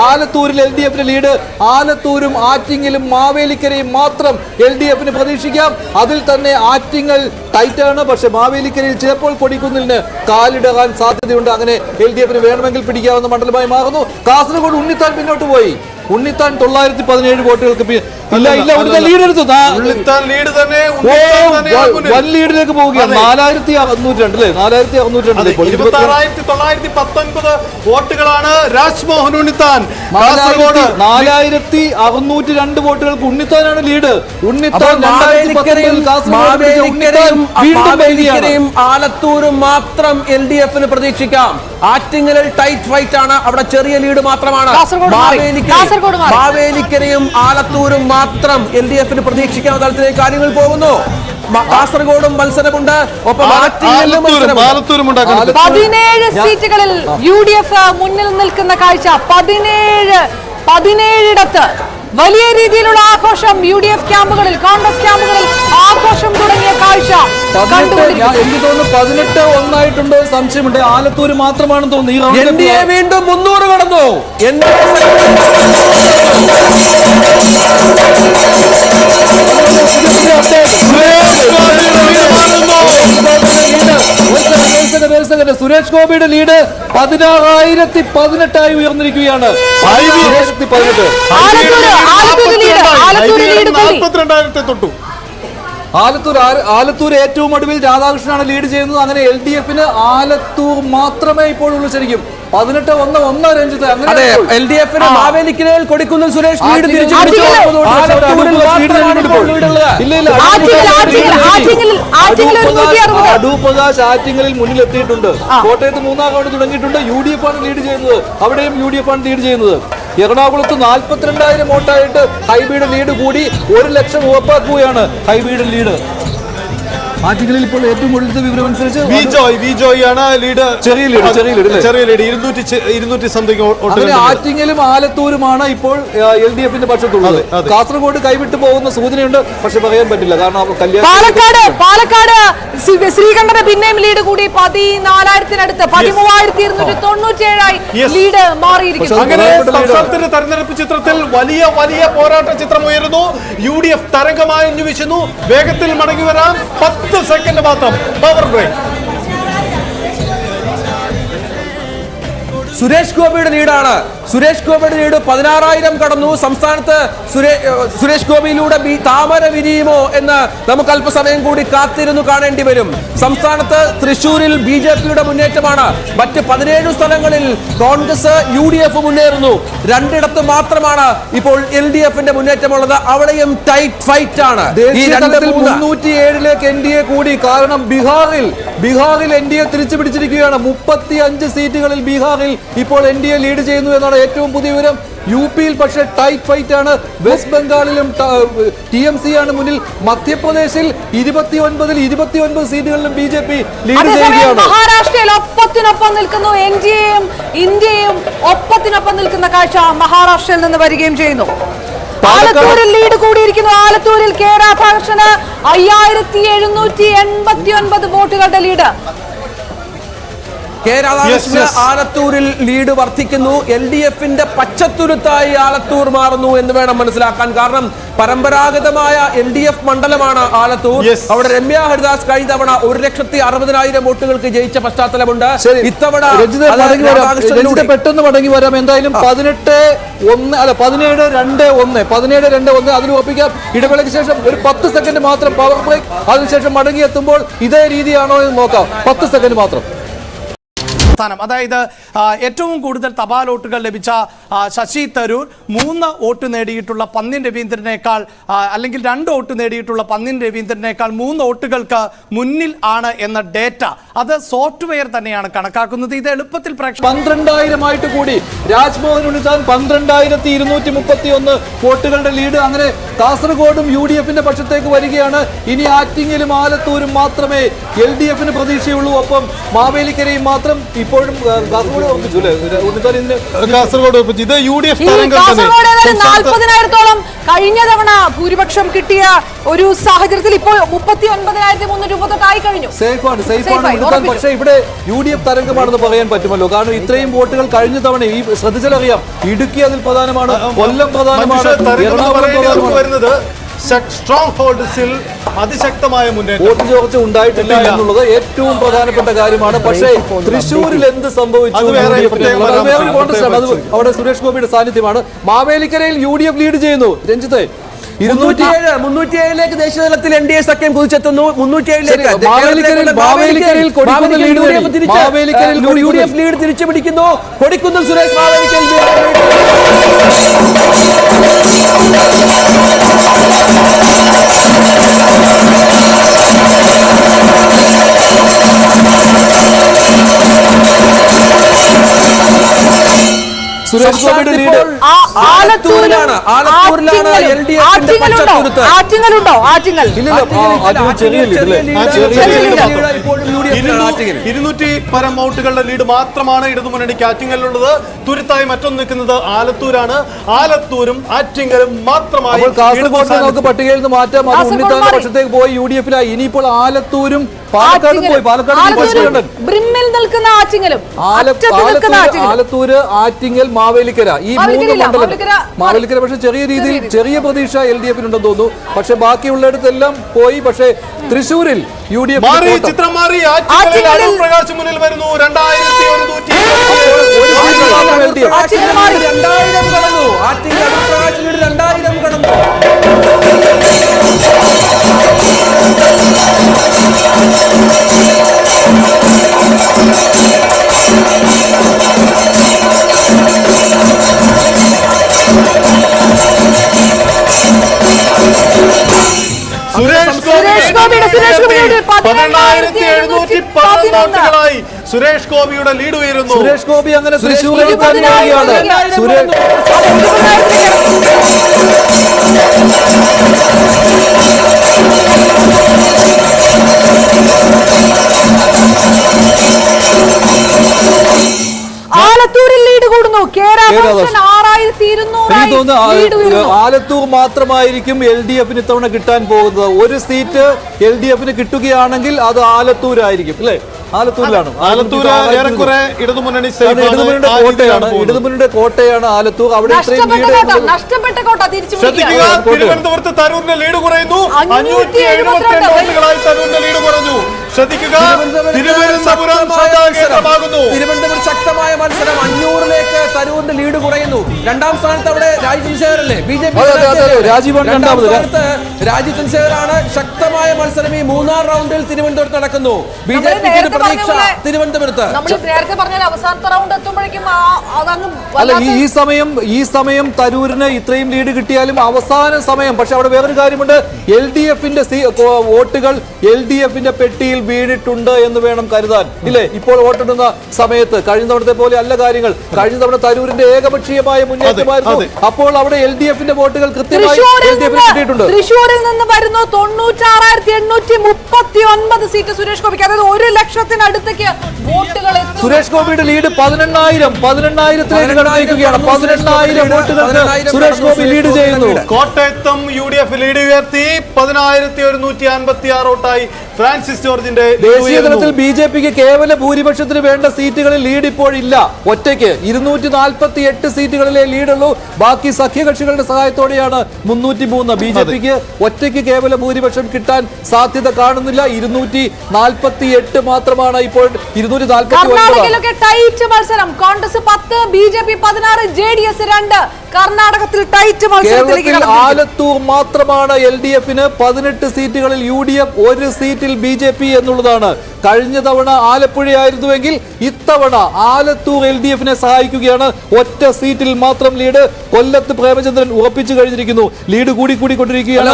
ആലത്തൂരിൽ LDF lead. ആലത്തൂരും ആറ്റിങ്ങലും മാവേലിക്കരയും മാത്രം LDF പ്രതീക്ഷിക്കാം. അതിൽ തന്നെ ആറ്റിങ്ങൽ ടൈറ്റാണ്. പക്ഷെ മാവേലിക്കരയിൽ ചിലപ്പോൾ കൊടിക്കുന്നിലിന് കാലിടകാൻ സാധ്യതയുണ്ട്. അങ്ങനെ LDF വേണമെങ്കിൽ പിടിക്കാവുന്ന മണ്ഡലമായി മാറുന്നു. കാസർഗോഡ് ഉണ്ണിത്താൻ പിന്നോട്ട് പോയി. ഉണ്ണിത്താൻ 917 വോട്ടുകൾക്ക് വൻ ലീഡിലേക്ക് പോവുകയാണ്. 4602 വോട്ടുകളാണ് രാജ്മോഹൻ ഉണ്ണിത്താൻ. 4602 വോട്ടുകൾക്ക് ഉണ്ണിത്താനാണ് ലീഡ്. ഉണ്ണിത്താൻ ആലത്തൂരും മാത്രം LDF പ്രതീക്ഷിക്കാം. ആറ്റിങ്ങലിൽ ടൈറ്റ് ഫൈറ്റ് ആണ്. അവിടെ ചെറിയ ലീഡ് മാത്രമാണ്. മാവേലിക്കരയും ആലത്തൂരും മാത്രം LDF പ്രതീക്ഷിക്കാവുന്ന തലത്തിലേക്ക് കാര്യങ്ങൾ പോകുന്നു. കാസർഗോഡും മത്സരമുണ്ട്. ഒപ്പം 17 സീറ്റുകളിൽ UDF മുന്നിൽ നിൽക്കുന്ന കാഴ്ച. 17 വലിയ രീതിയിലുള്ള ആഘോഷം UDF ക്യാമ്പുകളിൽ, കോൺഗ്രസ് ക്യാമ്പുകളിൽ ആഘോഷം തുടങ്ങിയ കാഴ്ച എനിക്ക് തോന്നുന്നു 18-1 ആയിട്ടുണ്ടോ സംശയമുണ്ട്. ആലത്തൂര് മാത്രമാണെന്ന് തോന്നുന്നു. വീണ്ടും 300 കടന്നു. സുരേഷ് ഗോപിയുടെ ലീഡ് 16,018 ഉയർന്നിരിക്കുകയാണ്. ആലത്തൂർ ഏറ്റവും ഒടുവിൽ രാധാകൃഷ്ണനാണ് ലീഡ് ചെയ്യുന്നത്. അങ്ങനെ LDF ആലത്തൂർ മാത്രമേ ഇപ്പോഴുള്ളൂ. ശരിക്കും 18-1 രഞ്ജിത്ത്. അതെ, LDF മാവേലിക്കരയിൽ കൊടിക്കുന്നിൽ സുരേഷ് ലീഡ് തിരിച്ചു. അടൂപ്രകാശ് ആറ്റിങ്ങലിൽ മുന്നിലെത്തിയിട്ടുണ്ട്. കോട്ടയത്ത് 3ാം റൗണ്ട് തുടങ്ങിയിട്ടുണ്ട്. UDF ആണ് ലീഡ് ചെയ്യുന്നത്. അവിടെയും UDF ആണ് ലീഡ് ചെയ്യുന്നത്. എറണാകുളത്ത് 42,000 വോട്ടായിട്ട് ഹൈബിയുടെ ലീഡ് കൂടി 1 ലക്ഷം ഉറപ്പാക്കുകയാണ് ഹൈബിയുടെ ലീഡ്. ആറ്റിങ്ങലിൽ ഇപ്പോൾ ഏറ്റവും ഒടുവിലത്തെ വിവരം അനുസരിച്ച് വിജോയ് ആണ് ലീഡ്. ചെറിയ ലീഡ് 200 സംതിങ്. ആറ്റിങ്ങലും ആലത്തൂരുമാണ് ഇപ്പോൾ LDF പക്ഷത്തുള്ളത്. കാസർഗോഡ് കൈവിട്ടു പോകുന്ന സൂചനയുണ്ട്. പക്ഷെ പറയാൻ പറ്റില്ല. കാരണം പാലക്കാട് ശ്രീകണ്ഠന് പിന്നെയും ലീഡ് കൂടി 14,000-നടുത്ത് 13,297 ലീഡ് മാറിയിരിക്കുന്നു. അങ്ങനെ സംസ്ഥാനത്തിന്റെ തെരഞ്ഞെടുപ്പ് ചിത്രത്തിൽ വലിയ പോരാട്ട ചിത്രം ഉയരുന്നു. UDF തരംഗമായി വീശുന്നു. വേഗത്തിൽ മടങ്ങി വരാം. 10 സെക്കൻഡ് മാത്രം. Power break. സുരേഷ് ഗോപിയുടെ ലീഡാണ്. സുരേഷ് ഗോപിയുടെ ലീഡ് 16,000 കടന്നു. സംസ്ഥാനത്ത് സുരേഷ് ഗോപിയിലൂടെ താമര വിരിയുമോ എന്ന് നമുക്ക് അല്പസമയം കൂടി കാത്തിരുന്നു കാണേണ്ടി വരും. സംസ്ഥാനത്ത് തൃശൂരിൽ BJPയുടെ മുന്നേറ്റമാണ്. മറ്റ് 17 സ്ഥലങ്ങളിൽ കോൺഗ്രസ് UDF മുന്നേറുന്നു. 2ഇടത്ത് മാത്രമാണ് ഇപ്പോൾ LDFന്റെ മുന്നേറ്റമുള്ളത്. അവിടെയും ടൈറ്റ് ഫൈറ്റ് ആണ്. 307ലേക്ക് NDA കൂടി. കാരണം ബീഹാറിൽ NDA തിരിച്ചു പിടിച്ചിരിക്കുകയാണ്. 35 സീറ്റുകളിൽ ബീഹാറിൽ ഇപ്പോൾ NDA ലീഡ് ചെയ്യുന്നു എന്നാണ് ഏറ്റവും പുതിയ വിവരം. UPയിൽ പക്ഷേ ടൈറ്റ് ഫൈറ്റ് ആണ്. വെസ്റ്റ് ബംഗാളിലും TMC ആണ് മുന്നിൽ. മധ്യപ്രദേശിൽ 29 സീറ്റുകളിലും BJP ലീഡ് ചെയ്യുകയാണ്. മഹാരാഷ്ട്രയിൽ ഒപ്പത്തിനൊപ്പം നിൽക്കുന്നു. NDAയും ഇന്ത്യയും ഒപ്പത്തിനൊപ്പം നിൽക്കുന്ന കാഴ്ച മഹാരാഷ്ട്രയിൽ നിന്ന് വരികയും ചെയ്യുന്നു. ആലത്തൂരിൽ ലീഡ് കൂടിയിരിക്കുന്നു. ആലത്തൂരിൽ K രാധാകൃഷ്ണന് 5,789 വോട്ടുകളുടെ ലീഡ്. K രാധാകൃഷ്ണന് ആലത്തൂരിൽ ലീഡ് വർദ്ധിക്കുന്നു. LDFന്റെ പച്ചത്തുരുത്തായി ആലത്തൂർ മാറുന്നു എന്ന് വേണം മനസ്സിലാക്കാൻ. കാരണം പരമ്പരാഗതമായ LDF മണ്ഡലമാണ് ആലത്തൂർ. അവിടെ രമ്യ ഹരിദാസ് കഴിഞ്ഞ തവണ 1,60,000 വോട്ടുകൾക്ക് ജയിച്ച പശ്ചാത്തലമുണ്ട്. ഇത്തവണ പെട്ടെന്ന് മടങ്ങി വരാം. എന്തായാലും 17-2-1 അതിന് ഉറപ്പിക്കാം. ഇടവേളയ്ക്ക് ശേഷം ഒരു 10 സെക്കൻഡ് മാത്രം പവർ ബ്രേക്ക്. അതിനുശേഷം മടങ്ങി എത്തുമ്പോൾ ഇതേ രീതിയാണോ എന്ന് നോക്കാം. 10 സെക്കൻഡ് മാത്രം. അതായത് ഏറ്റവും കൂടുതൽ തപാൽ വോട്ടുകൾ ലഭിച്ച ശശി തരൂർ 3 വോട്ട് നേടിയിട്ടുള്ള പന്ന്യൻ രവീന്ദ്രനേക്കാൾ അല്ലെങ്കിൽ 2 വോട്ട് നേടിയിട്ടുള്ള പന്ന്യൻ രവീന്ദ്രനേക്കാൾ 3 വോട്ടുകൾക്ക് മുന്നിൽ ആണ് എന്ന ഡേറ്റ അത് സോഫ്റ്റ്വെയർ തന്നെയാണ് കണക്കാക്കുന്നത്. ഇത് എളുപ്പത്തിൽ 12,000 ആയിട്ട് കൂടി. രാജ്മോഹൻ ഉണ്ണിത്താൻ 12,231 വോട്ടുകളുടെ ലീഡ്. അങ്ങനെ കാസർഗോഡും UDFന്റെ പക്ഷത്തേക്ക് വരികയാണ്. ഇനി ആറ്റിങ്ങലും ആലത്തൂരും മാത്രമേ LDFന് പ്രതീക്ഷയുള്ളൂ. ഒപ്പം മാവേലിക്കരയും മാത്രം ഇപ്പോഴും കാസർഗോഡ് ഉറപ്പിച്ചു അല്ലേ? ഉണ്ണിത്താൻ ഇതിന് കാസർഗോഡ് ഉറപ്പിച്ചു. ഇത് UDF ഈ കാസർഗോഡ് 40,000-ഓളം കഴിഞ്ഞ തവണ ഭൂരിപക്ഷം കിട്ടിയ ഒരു സാഹചര്യത്തിൽ ഇപ്പോൾ 39,338 ആയി കഴിഞ്ഞു. സേഫാണ് ഉണ്ണിത്താൻ. പക്ഷേ ഇവിടെ UDF തരംഗമാണെന്ന് പറയാൻ പറ്റുമല്ലോ. കാരണം ഇത്രയും വോട്ടുകൾ കഴിഞ്ഞ തവണ ഈ ശ്രദ്ധിച്ചാലറിയാം. ഇടുക്കി അതിൽ പ്രധാനമാണ്, കൊല്ലം പ്രധാനമാണ്, എറണാകുളം പ്രധാനമാണ്. സ്ട്രോങ് ഹോൾഡ്സിൽ അതിശക്തമായ മുന്നേറ്റം, വോട്ട് ചോർച്ച ഉണ്ടായിട്ടില്ല എന്നുള്ളത് ഏറ്റവും പ്രധാനപ്പെട്ട കാര്യമാണ്. പക്ഷേ തൃശ്ശൂരിൽ എന്ത് സംഭവിച്ചു? അവിടെ സുരേഷ് ഗോപിയുടെ സാന്നിധ്യമാണ്. മാവേലിക്കരയിൽ UDF ലീഡ് ചെയ്യുന്നു. രഞ്ജിത്ത് 307 ദേശീയതലത്തിൽ NDA സഖ്യം കുതിച്ചെത്തുന്നു. 307 മാവേലിക്കരയിൽ UDF ലീഡ് തിരിച്ചു പിടിക്കുന്നു. കൊടിക്കുന്നിൽ സുരേഷ് മാവേലിക്കരയിൽ സുരേഷ് ഗോപിയുടെ ലീഡ്. ആലത്തൂരിലാണ് ആറ്റിങ്ങൽ. 200 പരം വോട്ടുകളുടെ ലീഡ് മാത്രമാണ് ഇടതുമുന്നണിക്ക് ആറ്റിങ്ങലിലുള്ളത്. തുരുത്തായി മറ്റൊന്ന് നിൽക്കുന്നത് ആലത്തൂരാണ്. ആലത്തൂരും ആറ്റിങ്ങലും മാത്രമായി കാസർഗോഡ് നമുക്ക് പട്ടികയിൽ നിന്ന് മാറ്റാം. അത് ഉണ്ണിത്താന്റെ പക്ഷത്തേക്ക് പോയി UDF-ലായി. ഇനിയിപ്പോൾ ആലത്തൂരും പാലക്കാട് പോയി. ബ്രിമ്മിൽ നിൽക്കുന്ന ആറ്റിങ്ങലും ആലത്തൂര്, ആറ്റിങ്ങൽ, മാവേലിക്കര ഈ 3 മണ്ഡലം. മാവേലിക്കര പക്ഷെ ചെറിയ രീതിയിൽ ചെറിയ പ്രതീക്ഷ LDF-നുണ്ടെന്ന് തോന്നുന്നു. പക്ഷെ ബാക്കിയുള്ളിടത്തെല്ലാം പോയി. പക്ഷേ തൃശ്ശൂരിൽ UDF ചിത്രം മാറി. അരുൺ പ്രകാശ് മുന്നിൽ വരുന്നു. 2120 സുരേഷ് ഗോപിയുടെ ലീഡ് ഉയരുന്നു. സുരേഷ് ഗോപി അങ്ങനെ തൃശ്ശൂരിൽ തന്നെയാണ്. ആലത്തൂരിൽ ലീഡ് കൂടുന്നു. ആലത്തൂർ മാത്രമായിരിക്കും LDF-ന് ഇത്തവണ കിട്ടാൻ പോകുന്നത്. ഒരു സീറ്റ് LDF-ന് കിട്ടുകയാണെങ്കിൽ അത് ആലത്തൂരായിരിക്കും അല്ലേ? ആലത്തൂരിലാണ്. ഇടതുമുന്നണിയുടെ കോട്ടയാണ് ആലത്തൂർ. അവിടെ നഷ്ടപ്പെട്ട കോട്ട തിരിച്ചു. തിരുവനന്തപുരത്ത് തരൂരിന്റെ ലീഡ് കുറയുന്നു. 572 വോട്ടുകളായി തരൂരിന്റെ ലീഡ് കുറഞ്ഞു. ശ്രദ്ധിക്കുക, തിരുവനന്തപുരം ശക്തമായ മത്സരം. 500-ലേക്ക് തരൂരിന്റെ ലീഡ് കുറയുന്നു. രണ്ടാം സ്ഥാനത്ത് അവിടെ രാജീവ് ചന്ദ്രശേഖരല്ലേ? BJP രാജീവ് ചന്ദ്രശേഖരാണ്. ശക്തമായ മത്സരം ഈ 3-ാം റൗണ്ടിൽ തിരുവനന്തപുരത്ത് നടക്കുന്നു. BJP പ്രതീക്ഷ തിരുവനന്തപുരത്ത്. അല്ല, ഈ സമയം തരൂരിന് ഇത്രയും ലീഡ് കിട്ടിയാലും അവസാന സമയം. പക്ഷെ അവിടെ വേറൊരു കാര്യമുണ്ട്. LDF-ന്റെ വോട്ടുകൾ LDF-ന്റെ പെട്ടിയിൽ വീണിട്ടുണ്ട് എന്ന് വേണം കരുതാൻ ഇല്ലേ? ഇപ്പോൾ വോട്ടിടുന്ന സമയത്ത് കഴിഞ്ഞ തവണത്തെ പോലെ അല്ല കാര്യങ്ങൾ. കഴിഞ്ഞ തവണ തരൂരിന്റെ ഏകപക്ഷീയമായ മുന്നേറ്റമായിരുന്നു. അപ്പോൾ അവിടെ LDF-ന്റെ വോട്ടുകൾ കൃത്യമായി കിട്ടിയിട്ടുണ്ട്. തൃശ്ശൂരിൽ നിന്ന് വരുന്നു 96,839 സീറ്റ് സുരേഷ് ഗോപിക്ക്. അതായത് 1 ലക്ഷത്തിനടുത്തേക്ക് വോട്ടുകൾ. സുരേഷ് ഗോപിയുടെ ലീഡ് 18,000-ലേക്ക് കടന്നിരിക്കുകയാണ്. 18,000 വോട്ടുകൾക്ക് സുരേഷ് ഗോപി ലീഡ് ചെയ്യുന്നു. കോട്ടയത്തും UDF ലീഡ് ഉയർത്തി. 10,156 വോട്ടായി ഫ്രാൻസിസ് ജോർജിന്റെ. ദേശീയ തലത്തിൽ BJP-ക്ക് കേവല ഭൂരിപക്ഷത്തിന് വേണ്ട സീറ്റുകളിൽ ലീഡ് ഇപ്പോഴില്ല. ഒറ്റയ്ക്ക് 248 സീറ്റുകളിലെ ലീഡുള്ളൂ. ബാക്കി സഖ്യകക്ഷികളുടെ സഹായത്തോടെയാണ് 303. BJP-ക്ക് ഒറ്റയ്ക്ക് കേവല ഭൂരിപക്ഷം കിട്ടാൻ സാധ്യത കാണുന്നില്ല. 248 മാത്രമാണ് ഇപ്പോൾ. 249 ടൈറ്റ് മത്സരം. Congress 10, BJP 16, JDS 2. കർണാടകത്തിൽ ടൈറ്റ് മത്സരത്തിലേക്ക്. ആലത്തൂർ മാത്രമാണ് LDF-ന് 18 സീറ്റുകളിൽ UDF, 1 സീറ്റിൽ BJP എന്നുള്ളതാണ്. കഴിഞ്ഞ തവണ ആലപ്പുഴയായിരുന്നുവെങ്കിൽ ഇത്തവണ ആലത്തൂർ LDF-നെ സഹായിക്കുകയാണ്. ഒറ്റ സീറ്റിൽ മാത്രം ലീഡ്. കൊല്ലത്ത് പ്രേമചന്ദ്രൻ ഉറപ്പിച്ചു കഴിഞ്ഞിരിക്കുന്നു. ലീഡ് കൂടിക്കൊണ്ടിരിക്കുകയാണ്.